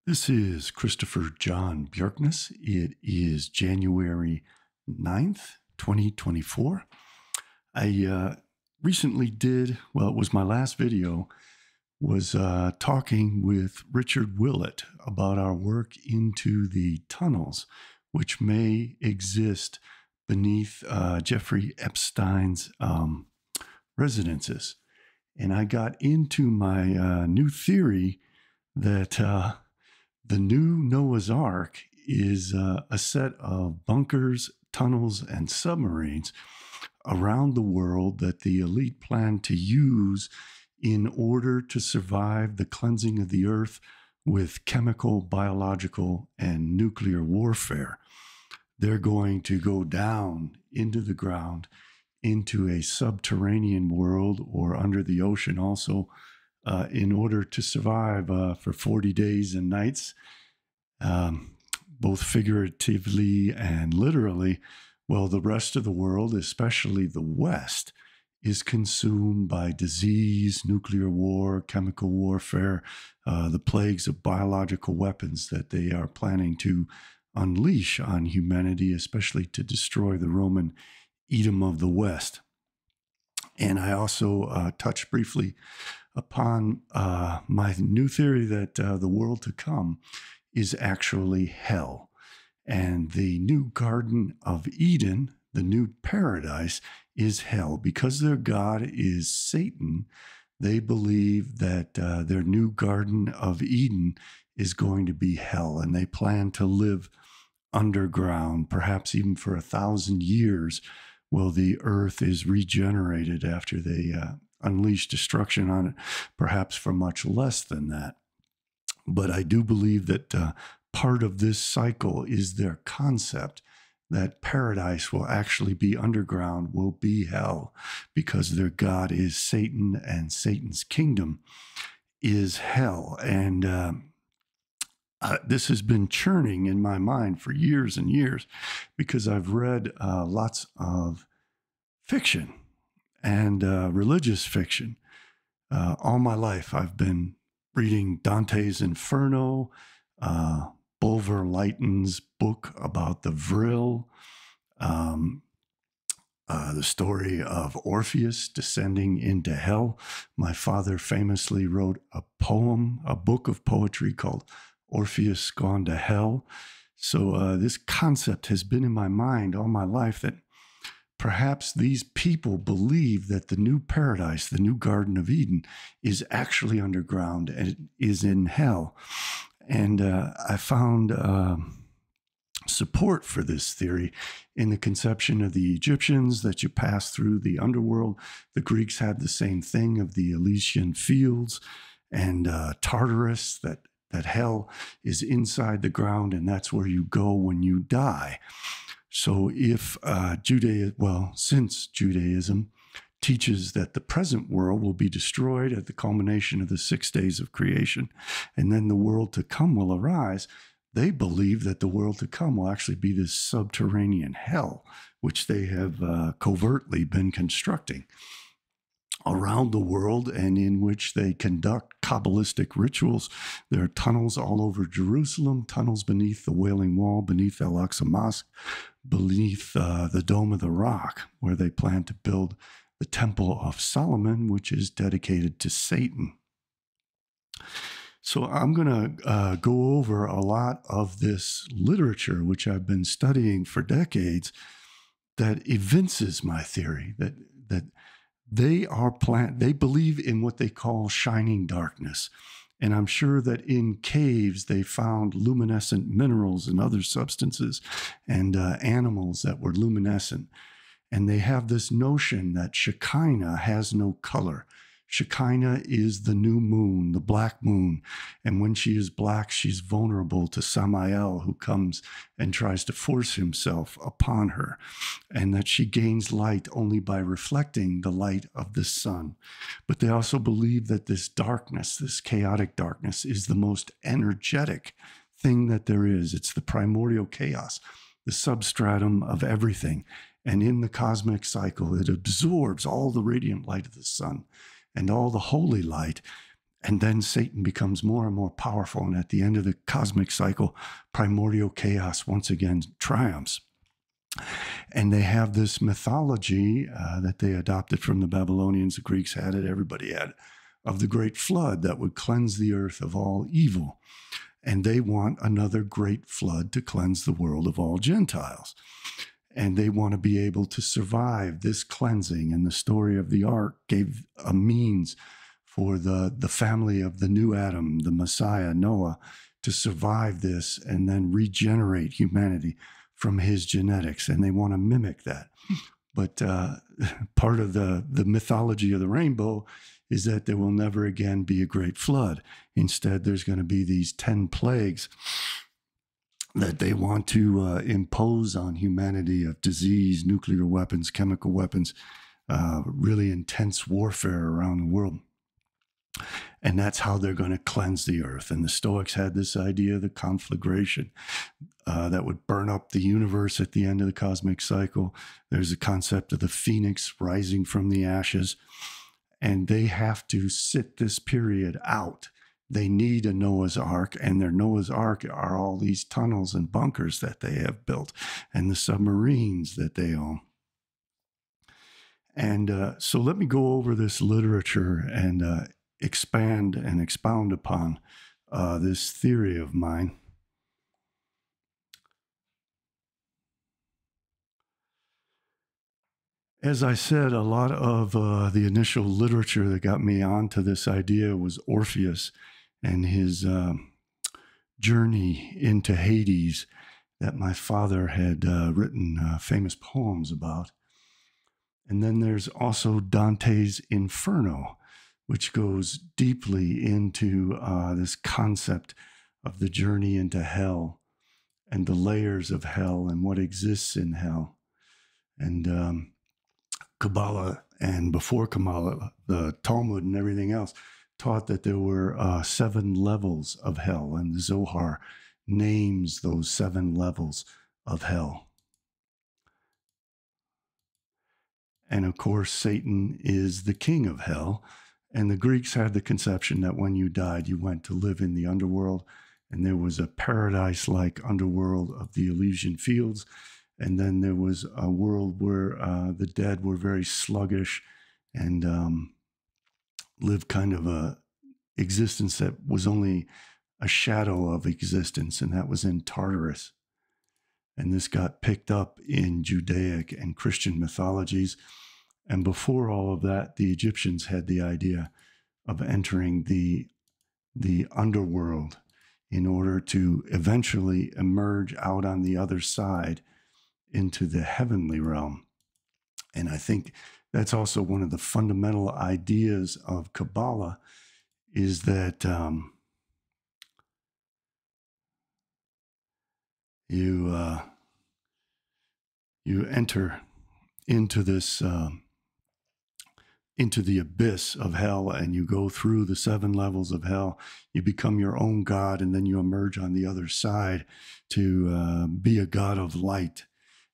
This is Christopher John Björkness. It is January 9th, 2024. I recently did, well, it was my last video, was talking with Richard Willett about our work into the tunnels, which may exist beneath Jeffrey Epstein's residences. And I got into my new theory that the new Noah's Ark is a set of bunkers, tunnels, and submarines around the world that the elite plan to use in order to survive the cleansing of the earth with chemical, biological, and nuclear warfare. They're going to go down into the ground, into a subterranean world or under the ocean also, in order to survive for 40 days and nights, both figuratively and literally. Well, the rest of the world, especially the West, is consumed by disease, nuclear war, chemical warfare, the plagues of biological weapons that they are planning to unleash on humanity, especially to destroy the Roman Edom of the West. And I also touched briefly upon my new theory that the world to come is actually hell. And the new Garden of Eden, the new paradise, is hell. Because their God is Satan, they believe that their new Garden of Eden is going to be hell. And they plan to live underground, perhaps even for 1,000 years, while the earth is regenerated after they unleash destruction on it, perhaps for much less than that. But I do believe that part of this cycle is their concept that paradise will actually be underground, will be hell, because their God is Satan and Satan's kingdom is hell. And this has been churning in my mind for years and years because I've read lots of fiction and religious fiction. All my life, I've been reading Dante's Inferno, Bulwer Lytton's book about the Vril, the story of Orpheus descending into hell. My father famously wrote a poem, a book of poetry called Orpheus Gone to Hell. So this concept has been in my mind all my life that perhaps these people believe that the new paradise, the new Garden of Eden, is actually underground and it is in hell. And I found support for this theory in the conception of the Egyptians, that you pass through the underworld. The Greeks had the same thing of the Elysian fields, and Tartarus, that hell is inside the ground, and that's where you go when you die. So if since Judaism teaches that the present world will be destroyed at the culmination of the 6 days of creation, and then the world to come will arise, they believe that the world to come will actually be this subterranean hell, which they have covertly been constructing around the world, and in which they conduct Kabbalistic rituals. There are tunnels all over Jerusalem, tunnels beneath the Wailing Wall, beneath Al-Aqsa Mosque, beneath the Dome of the Rock, where they plan to build the Temple of Solomon, which is dedicated to Satan. So I'm going to go over a lot of this literature, which I've been studying for decades, that evinces my theory that they believe in what they call shining darkness. And I'm sure that in caves, they found luminescent minerals and other substances and animals that were luminescent. And they have this notion that Shekinah has no color. Shekinah is the new moon, the black moon. And when she is black, she's vulnerable to Samael, who comes and tries to force himself upon her. And that she gains light only by reflecting the light of the sun. But they also believe that this darkness, this chaotic darkness, is the most energetic thing that there is. It's the primordial chaos, the substratum of everything. And in the cosmic cycle, it absorbs all the radiant light of the sun and all the holy light, And then Satan becomes more and more powerful. And at the end of the cosmic cycle, primordial chaos once again triumphs. And they have this mythology that they adopted from the Babylonians. The Greeks had it, everybody had it, of the great flood that would cleanse the earth of all evil. And they want another great flood to cleanse the world of all Gentiles. And they want to be able to survive this cleansing. And the story of the Ark gave a means for the family of the new Adam, the Messiah, Noah, to survive this and then regenerate humanity from his genetics. And they want to mimic that. But part of the mythology of the rainbow is that there will never again be a great flood. Instead, there's going to be these 10 plagues that they want to impose on humanity of disease, nuclear weapons, chemical weapons, really intense warfare around the world. And that's how they're going to cleanse the earth. And the Stoics had this idea of the conflagration that would burn up the universe at the end of the cosmic cycle. There's a concept of the phoenix rising from the ashes. And they have to sit this period out. They need a Noah's Ark, and their Noah's Ark are all these tunnels and bunkers that they have built and the submarines that they own. And so let me go over this literature and expand and expound upon this theory of mine. As I said, a lot of the initial literature that got me onto this idea was Orpheus and his journey into Hades that my father had written famous poems about. And then there's also Dante's Inferno, which goes deeply into this concept of the journey into hell and the layers of hell and what exists in hell. And Kabbalah, and before Kabbalah, the Talmud and everything else taught that there were 7 levels of hell, and the Zohar names those 7 levels of hell. And of course, Satan is the king of hell. And the Greeks had the conception that when you died, you went to live in the underworld, and there was a paradise-like underworld of the Elysian fields. And then there was a world where the dead were very sluggish and lived kind of a existence that was only a shadow of existence, and that was in Tartarus. And this got picked up in Judaic and Christian mythologies. And before all of that, the Egyptians had the idea of entering the underworld in order to eventually emerge out on the other side into the heavenly realm. And I think that's also one of the fundamental ideas of Kabbalah, is that you enter into this into the abyss of hell, and you go through the 7 levels of hell. You become your own god, and then you emerge on the other side to be a god of light.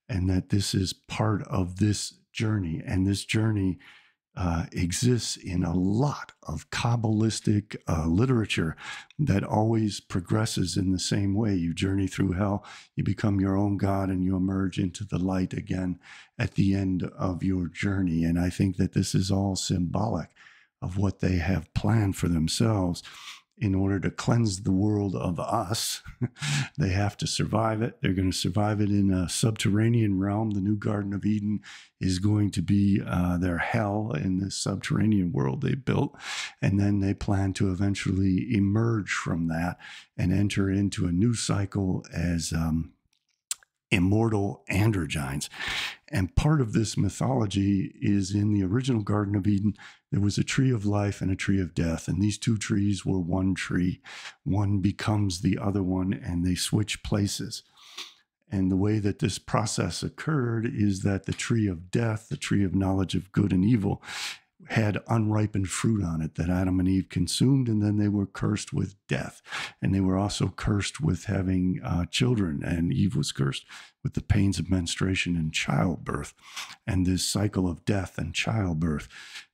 And that this is part of this journey. And this journey exists in a lot of Kabbalistic literature that always progresses in the same way. You journey through hell, you become your own god, and you emerge into the light again at the end of your journey. And I think that this is all symbolic of what they have planned for themselves. In order to cleanse the world of us, they have to survive it. They're going to survive it in a subterranean realm. The new Garden of Eden is going to be their hell in this subterranean world they built. And then they plan to eventually emerge from that and enter into a new cycle as immortal androgynes. And part of this mythology is in the original Garden of Eden, there was a tree of life and a tree of death. And these 2 trees were one tree. One becomes the other one, and they switch places. And the way that this process occurred is that the tree of death, the tree of knowledge of good and evil, had unripened fruit on it that Adam and Eve consumed, and then they were cursed with death. And they were also cursed with having children, and Eve was cursed with the pains of menstruation and childbirth, and this cycle of death and childbirth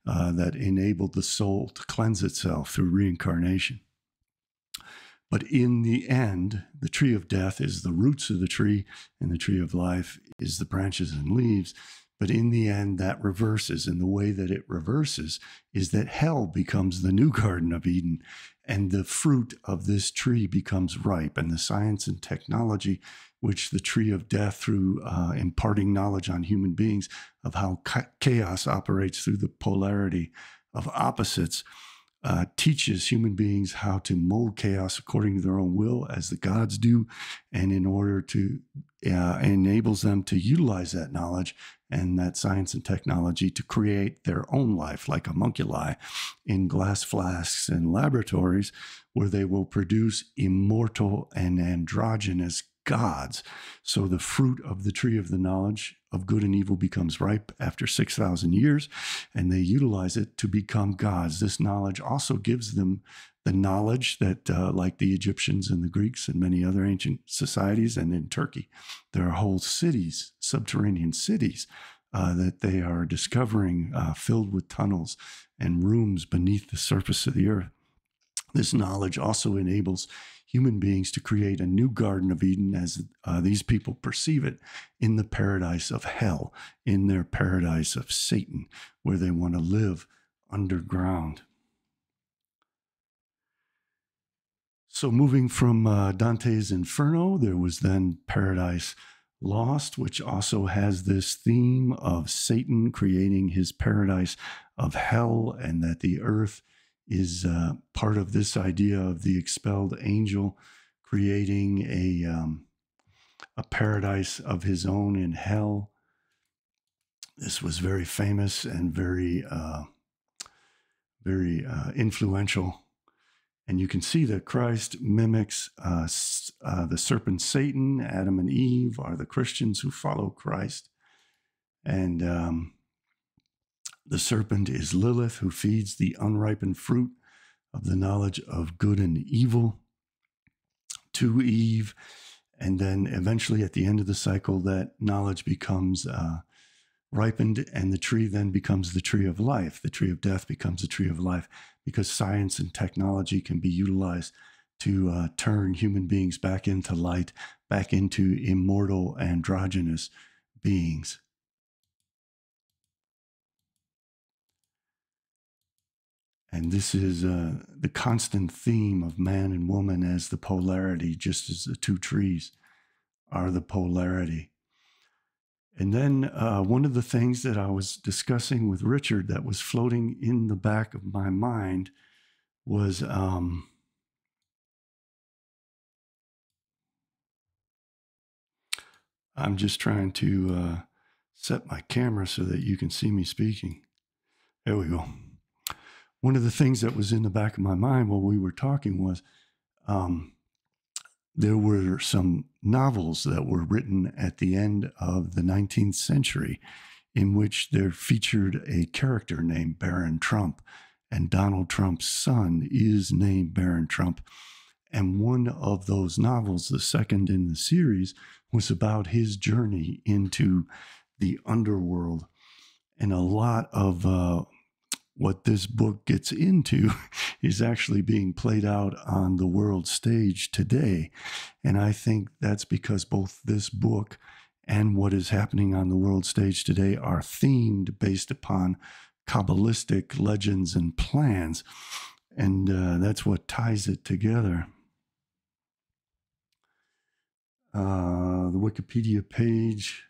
that enabled the soul to cleanse itself through reincarnation. But in the end, the tree of death is the roots of the tree, and the tree of life is the branches and leaves. But in the end, that reverses. And the way that it reverses is that hell becomes the new Garden of Eden, and the fruit of this tree becomes ripe. And the science and technology, which the tree of death, through imparting knowledge on human beings of how chaos operates through the polarity of opposites, teaches human beings how to mold chaos according to their own will, as the gods do, and in order to enables them to utilize that knowledge and that science and technology to create their own life, like a homunculi in glass flasks and laboratories, where they will produce immortal and androgynous gods. So the fruit of the tree of the knowledge of good and evil becomes ripe after 6,000 years, and they utilize it to become gods. This knowledge also gives them the knowledge that, like the Egyptians and the Greeks and many other ancient societies, and in Turkey, there are whole cities, subterranean cities, that they are discovering filled with tunnels and rooms beneath the surface of the earth. This knowledge also enables human beings to create a new Garden of Eden, as these people perceive it, in the paradise of hell, in their paradise of Satan, where they want to live underground. So moving from Dante's Inferno, there was then Paradise Lost, which also has this theme of Satan creating his paradise of hell, and that the earth is part of this idea of the expelled angel creating a paradise of his own in hell. This was very famous and very influential. And you can see that Christ mimics the serpent Satan. Adam and Eve are the Christians who follow Christ. And the serpent is Lilith, who feeds the unripened fruit of the knowledge of good and evil to Eve. And then eventually at the end of the cycle, that knowledge becomes ripened, and the tree then becomes the tree of life. The tree of death becomes the tree of life, because science and technology can be utilized to turn human beings back into light, back into immortal androgynous beings. And this is the constant theme of man and woman as the polarity, just as the two trees are the polarity. And then one of the things that I was discussing with Richard that was floating in the back of my mind was I'm just trying to set my camera so that you can see me speaking. There we go. One of the things that was in the back of my mind while we were talking was there were some novels that were written at the end of the 19th century in which there featured a character named Baron Trump, and Donald Trump's son is named Baron Trump. And one of those novels, the second in the series, was about his journey into the underworld. And a lot of what this book gets into is actually being played out on the world stage today. And I think that's because both this book and what is happening on the world stage today are themed based upon Kabbalistic legends and plans. And that's what ties it together. The Wikipedia page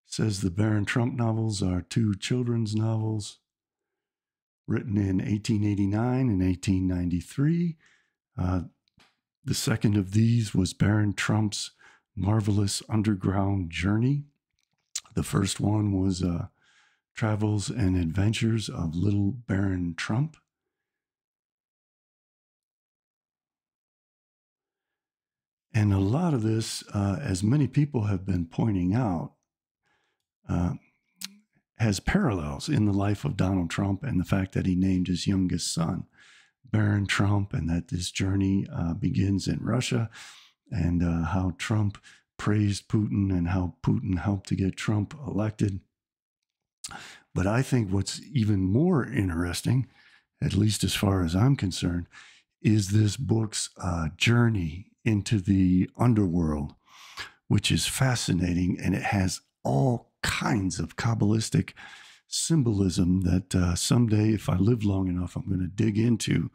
says the Baron Trump novels are two children's novels written in 1889 and 1893. The second of these was Baron Trump's Marvelous Underground Journey. The first one was Travels and Adventures of Little Baron Trump. And a lot of this, as many people have been pointing out, has parallels in the life of Donald Trump and the fact that he named his youngest son Baron Trump, and that this journey begins in Russia, and how Trump praised Putin and how Putin helped to get Trump elected. But I think what's even more interesting, at least as far as I'm concerned, is this book's journey into the underworld, which is fascinating, and it has all kinds of Kabbalistic symbolism that someday, if I live long enough, I'm going to dig into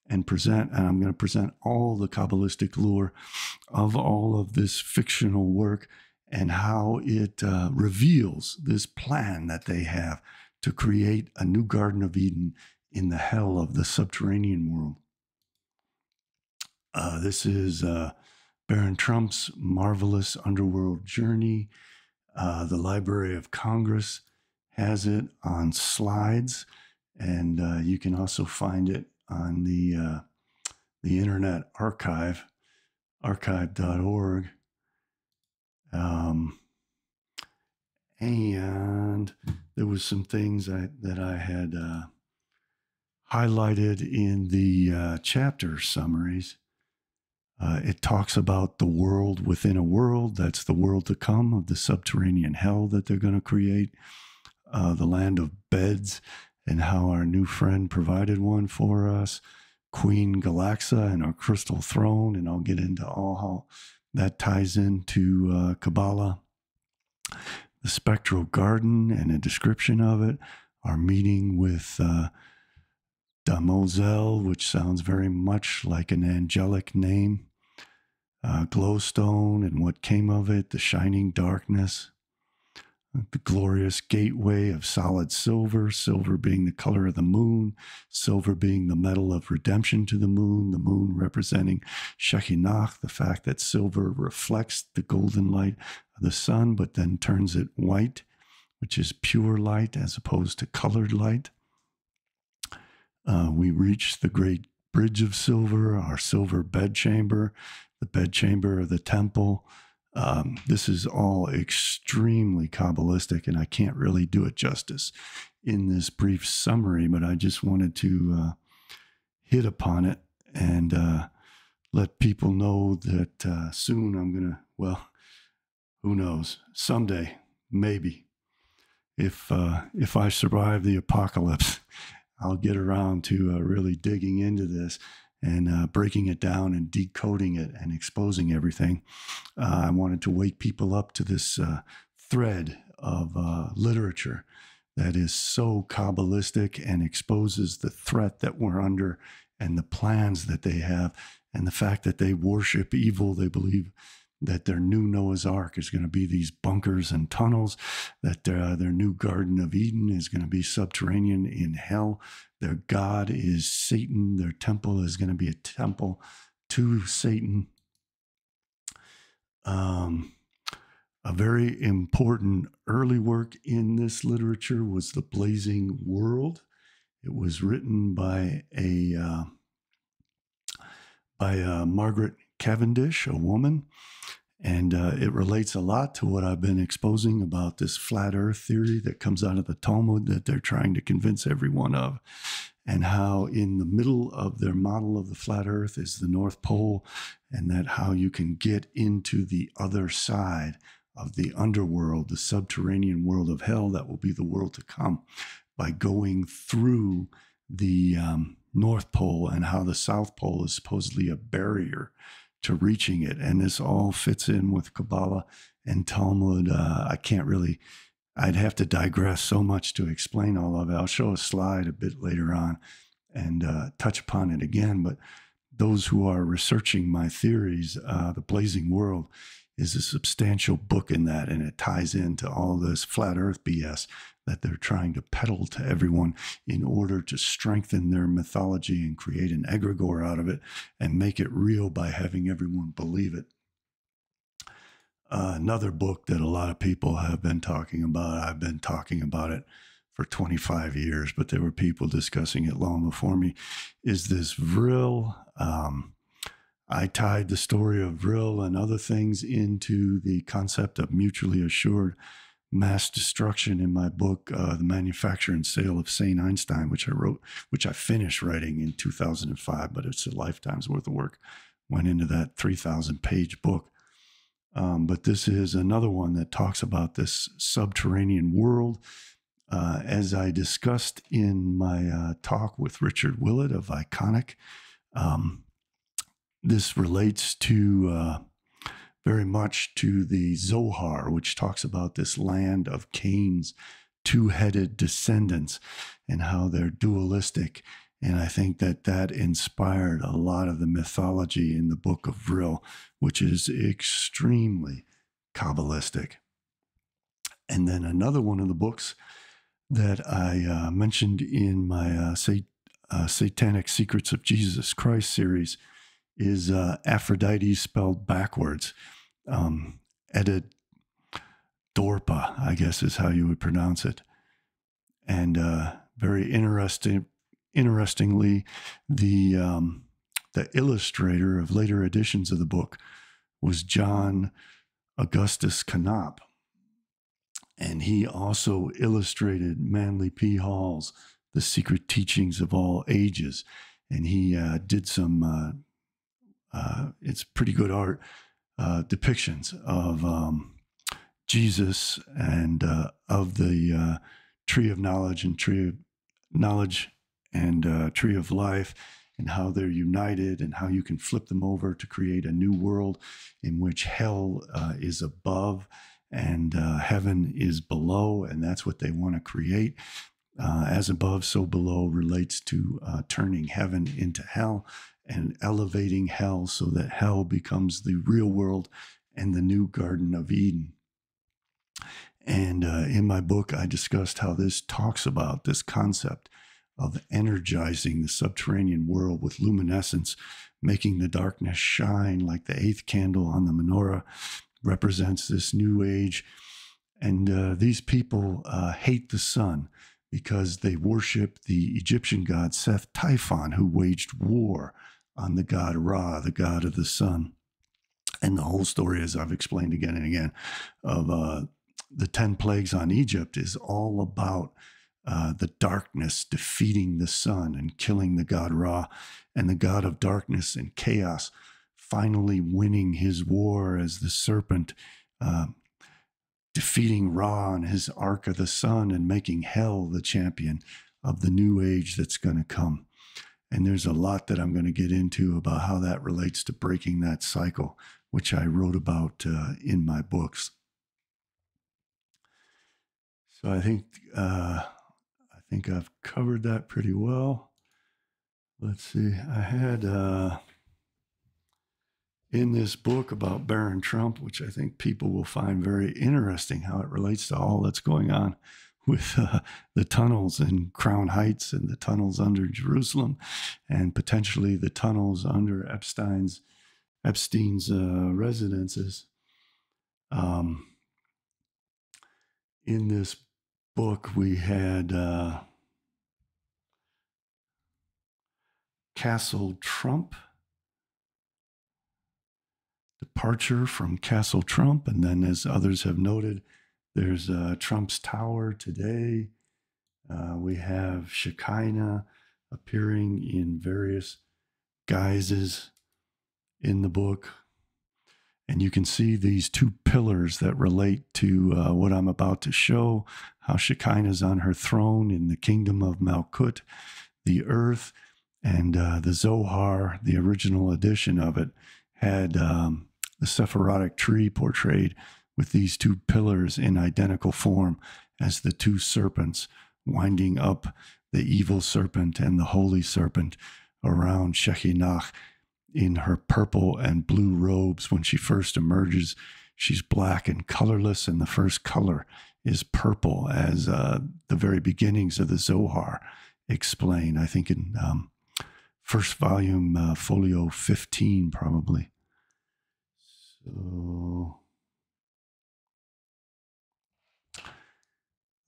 and present, and I'm going to present all the Kabbalistic lore of all of this fictional work and how it reveals this plan that they have to create a new Garden of Eden in the hell of the subterranean world. This is Baron Trump's marvelous underworld journey. The Library of Congress has it on slides, and you can also find it on the Internet Archive, archive.org. And there was some things that I had highlighted in the chapter summaries. It talks about the world within a world. That's the world to come of the subterranean hell that they're going to create. The land of beds, and how our new friend provided one for us. Queen Galaxa and our crystal throne. And I'll get into all how that ties into Kabbalah. The spectral garden and a description of it. Our meeting with Damozel, which sounds very much like an angelic name. Glowstone and what came of it, the shining darkness, the glorious gateway of solid silver, silver being the color of the moon, silver being the metal of redemption to the moon representing Shekhinah, the fact that silver reflects the golden light of the sun, but then turns it white, which is pure light as opposed to colored light. We reach the great bridge of silver, our silver bedchamber, the bedchamber of the temple. This is all extremely Kabbalistic, and I can't really do it justice in this brief summary, but I just wanted to hit upon it and let people know that soon I'm going to, well, who knows, someday, maybe, if I survive the apocalypse, I'll get around to really digging into this and breaking it down and decoding it and exposing everything. I wanted to wake people up to this thread of literature that is so Kabbalistic and exposes the threat that we're under and the plans that they have and the fact that they worship evil. They believe that their new Noah's Ark is going to be these bunkers and tunnels, that their new Garden of Eden is going to be subterranean in hell. Their God is Satan. Their temple is going to be a temple to Satan. A very important early work in this literature was The Blazing World. It was written by Margaret Cavendish, a woman, and it relates a lot to what I've been exposing about this flat earth theory that comes out of the Talmud that they're trying to convince everyone of, and how in the middle of their model of the flat earth is the North Pole, and that how you can get into the other side of the underworld, the subterranean world of hell that will be the world to come, by going through the North Pole, and how the South Pole is supposedly a barrier to reaching it. And this all fits in with Kabbalah and Talmud. I'd have to digress so much to explain all of it. I'll show a slide a bit later on and touch upon it again. But those who are researching my theories, The Blazing World is a substantial book in that, and it ties into all this flat earth BS that they're trying to peddle to everyone in order to strengthen their mythology and create an egregore out of it and make it real by having everyone believe it. Another book that a lot of people have been talking about, I've been talking about it for 25 years, but there were people discussing it long before me, is this Vril. I tied the story of Vril and other things into the concept of mutually assured mass destruction in my book, The Manufacture and Sale of Sane Einstein, which I finished writing in 2005, but it's a lifetime's worth of work. Went into that 3,000-page book. But this is another one that talks about this subterranean world. As I discussed in my talk with Richard Willett of Iconic, this relates to very much to the Zohar, which talks about this land of Cain's two-headed descendants and how they're dualistic. And I think that inspired a lot of the mythology in the Book of Vril, which is extremely Kabbalistic. And then another one of the books that I mentioned in my Satanic Secrets of Jesus Christ series is Aphrodite spelled backwards. Edit Dorpa, I guess is how you would pronounce it. And very interestingly, the illustrator of later editions of the book was John Augustus Knopp. And he also illustrated Manly P. Hall's The Secret Teachings of All Ages. And he did some, it's pretty good art, depictions of Jesus and of the Tree of Knowledge and Tree of Life, and how they're united and how you can flip them over to create a new world in which hell is above and heaven is below, and that's what they want to create. As above, so below relates to turning heaven into hell and elevating hell so that hell becomes the real world and the new Garden of Eden. And in my book, I discussed how this talks about this concept of energizing the subterranean world with luminescence, making the darkness shine like the eighth candle on the menorah represents this new age. And these people hate the sun because they worship the Egyptian god Seth Typhon, who waged war on the god Ra, the god of the sun. And the whole story, as I've explained again and again, of the 10 plagues on Egypt is all about the darkness defeating the sun and killing the god Ra, and the god of darkness and chaos finally winning his war as the serpent, defeating Ra and his Ark of the Sun and making hell the champion of the new age that's going to come. And there's a lot that I'm going to get into about how that relates to breaking that cycle, which I wrote about in my books. So I think I've covered that pretty well. Let's see. I had in this book about Barron Trump, which I think people will find very interesting, how it relates to all that's going on with the tunnels in Crown Heights and the tunnels under Jerusalem, and potentially the tunnels under Epstein's residences. In this book, we had Castle Trump, departure from Castle Trump, and then, as others have noted, there's Trump's Tower today. We have Shekinah appearing in various guises in the book. And you can see these two pillars that relate to what I'm about to show, how Shekinah is on her throne in the kingdom of Malkut, the earth, and the Zohar, the original edition of it, had the Sephirotic tree portrayed with these two pillars in identical form as the two serpents winding up the evil serpent and the holy serpent around Shekinah in her purple and blue robes. When she first emerges, she's black and colorless, and the first color is purple, as the very beginnings of the Zohar explain, I think in first volume, folio 15, probably. So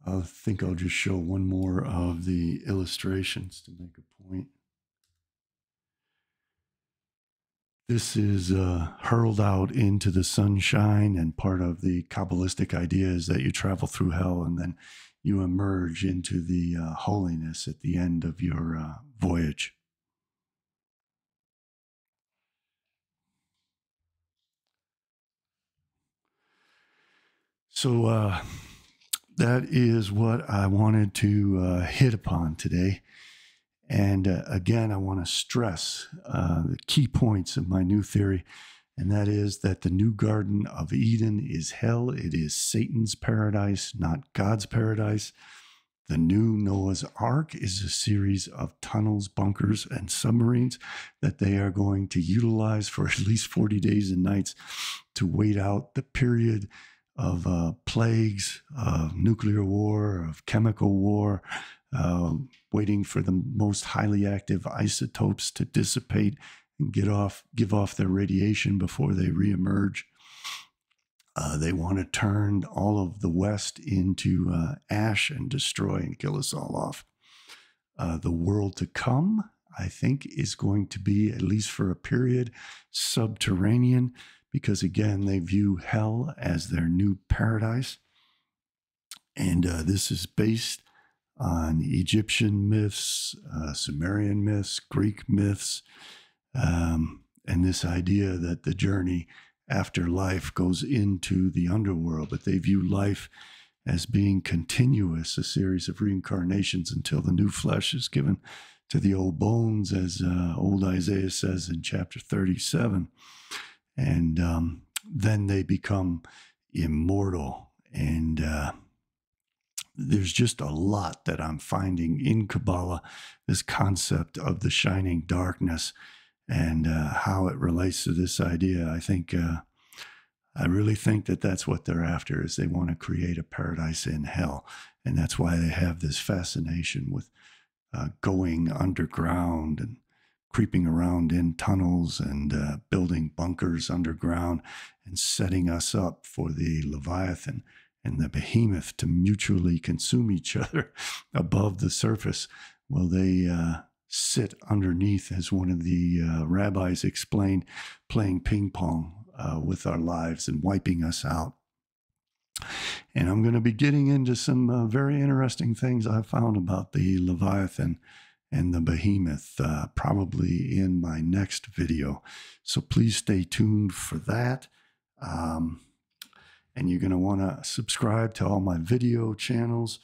I think I'll just show one more of the illustrations to make a point. This is hurled out into the sunshine, and part of the Kabbalistic idea is that you travel through hell and then you emerge into the holiness at the end of your voyage. So that is what I wanted to hit upon today. And again, I want to stress the key points of my new theory, and that is that the new Garden of Eden is hell. It is Satan's paradise, not God's paradise. The new Noah's Ark is a series of tunnels, bunkers, and submarines that they are going to utilize for at least 40 days and nights to wait out the period of plagues, of nuclear war, of chemical war, waiting for the most highly active isotopes to dissipate and give off their radiation before they reemerge. They want to turn all of the West into ash and destroy and kill us all off. The world to come, I think, is going to be, at least for a period, subterranean, because again, they view hell as their new paradise. And this is based on Egyptian myths, Sumerian myths, Greek myths, and this idea that the journey after life goes into the underworld, but they view life as being continuous, a series of reincarnations until the new flesh is given to the old bones, as old Isaiah says in chapter 37. And then they become immortal. And there's just a lot that I'm finding in Kabbalah, this concept of the shining darkness and how it relates to this idea. I really think that that's what they're after, is they want to create a paradise in hell. And that's why they have this fascination with going underground and creeping around in tunnels and building bunkers underground and setting us up for the Leviathan and the Behemoth to mutually consume each other above the surface. Well, they sit underneath, as one of the rabbis explained, playing ping pong with our lives and wiping us out. And I'm going to be getting into some very interesting things I've found about the Leviathan and the Behemoth, probably in my next video. So please stay tuned for that. And you're going to want to subscribe to all my video channels,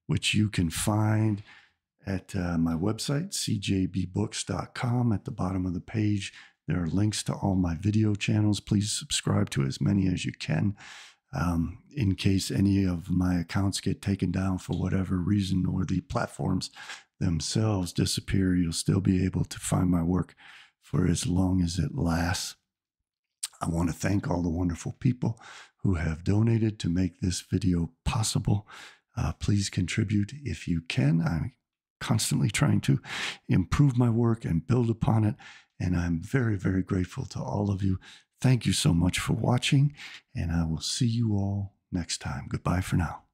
which you can find at my website, cjbbooks.com. At the bottom of the page, there are links to all my video channels. Please subscribe to as many as you can. In case any of my accounts get taken down for whatever reason, or the platforms themselves disappear, you'll still be able to find my work for as long as it lasts. I want to thank all the wonderful people who have donated to make this video possible. Please contribute if you can. I'm constantly trying to improve my work and build upon it, and I'm very, very grateful to all of you. Thank you so much for watching, and I will see you all next time. Goodbye for now.